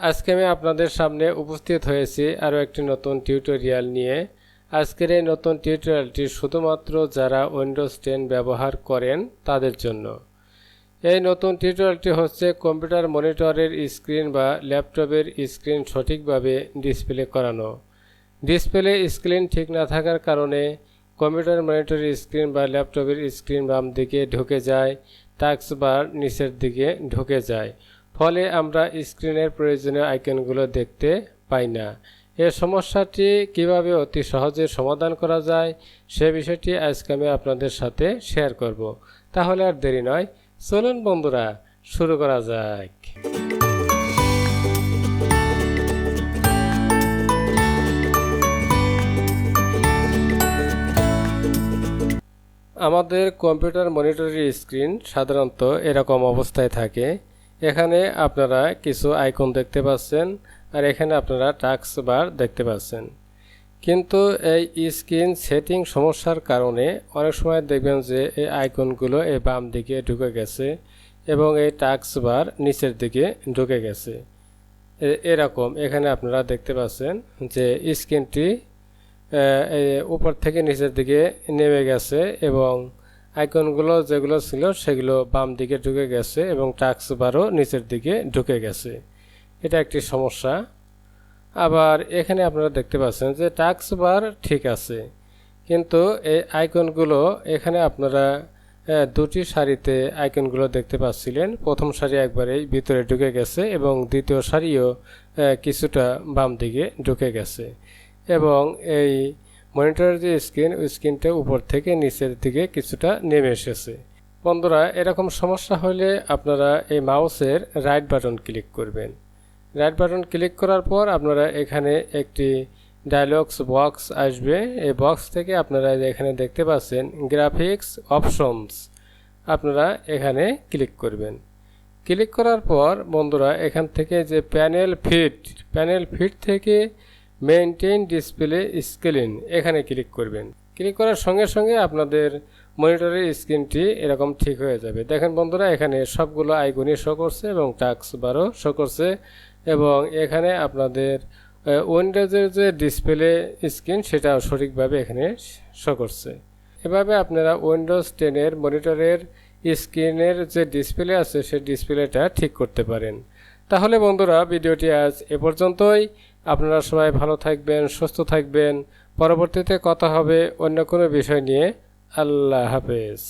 আজকে আমি আপনাদের সামনে উপস্থিত হয়েছি আরও একটি নতুন টিউটোরিয়াল নিয়ে। আজকের এই নতুন টিউটোরিয়ালটি শুধুমাত্র যারা উইন্ডোজ 10 ব্যবহার করেন তাদের জন্য। এই নতুন টিউটোরিয়ালটি হচ্ছে কম্পিউটার মনিটরের স্ক্রিন বা ল্যাপটপের স্ক্রিন সঠিকভাবে ডিসপ্লে করানো। ডিসপ্লে স্ক্রিন ঠিক না থাকার কারণে কম্পিউটার মনিটরের স্ক্রিন বা ল্যাপটপের স্ক্রিন বাম দিকে ঢুকে যায়, টাস্কবার নিচের দিকে ঢুকে যায়, ফলে আমরা স্ক্রিনের প্রয়োজনীয় আইকনগুলো দেখতে পাই না। এই সমস্যাটি কিভাবে অতি সহজে সমাধান করা যায় সে বিষয়টি আজকে আমি আপনাদের সাথে শেয়ার করব। তাহলে আর দেরি নয়, চলুন বন্ধুরা শুরু করা যাক। আমাদের কম্পিউটার মনিটরের স্ক্রিন সাধারণত এরকম অবস্থায় থাকে। এখানে আপনারা কিছু আইকন দেখতে পাচ্ছেন আর এখানে আপনারা টাস্কবার দেখতে পাচ্ছেন। কিন্তু এই স্ক্রিন সেটিং সমস্যার কারণে অনেক সময় দেখবেন যে এই আইকনগুলো এই বাম দিকে ঢুকে গেছে এবং এই টাস্কবার নিচের দিকে ঢুকে গেছে। এরকম এখানে আপনারা দেখতে পাচ্ছেন যে স্ক্রিনটি উপর থেকে নিচের দিকে নেমে গেছে এবং আইকনগুলো যেগুলো ছিল সেগুলো বাম দিকে ঢুকে গেছে এবং টাস্কবারও নিচের দিকে ঢুকে গেছে। এটা একটি সমস্যা। আবার এখানে আপনারা দেখতে পাচ্ছেন যে টাস্কবার ঠিক আছে, কিন্তু এই আইকনগুলো এখানে আপনারা দুটি সারিতে আইকনগুলো দেখতে পাচ্ছিলেন। প্রথম সারি একবারেই ভিতরে ঢুকে গেছে এবং দ্বিতীয় সারিও কিছুটা বাম দিকে ঢুকে গেছে এবং এই মনিটরের যে স্ক্রিন ওই স্ক্রিনটা উপর থেকে নিচের দিকে কিছুটা নেমে এসেছে। বন্ধুরা, এরকম সমস্যা হলে আপনারা এই মাউসের রাইট বাটন ক্লিক করবেন। রাইট বাটন ক্লিক করার পর আপনারা এখানে একটি ডায়লগস বক্স আসবে। এই বক্স থেকে আপনারা এখানে দেখতে পাচ্ছেন গ্রাফিক্স অপশনস, আপনারা এখানে ক্লিক করবেন। ক্লিক করার পর বন্ধুরা এখান থেকে যে প্যানেল ফিট থেকে মেইনটেইন ডিসপ্লে স্ক্রিন এখানে ক্লিক করবেন। ক্লিক করার সঙ্গে সঙ্গে আপনাদের মনিটরের স্ক্রিনটি এরকম ঠিক হয়ে যাবে। দেখেন বন্ধুরা, এখানে সবগুলো আইকনই শো করছে এবং টাস্কবারও শো করছে এবং এখানে আপনাদের উইন্ডোজের যে ডিসপ্লে স্ক্রিন সেটাও সঠিকভাবে এখানে শো করছে। এভাবে আপনারা উইন্ডোজ 10 মনিটরের স্ক্রিনের যে ডিসপ্লে আছে সেই ডিসপ্লেটা ঠিক করতে পারেন। তাহলে বন্ধুরা, ভিডিওটি আজ এ পর্যন্তই। আপনারা সবাই ভালো থাকবেন, সুস্থ থাকবেন। পরবর্তীতে কথা হবে অন্য কোনো বিষয় নিয়ে। আল্লাহ হাফেজ।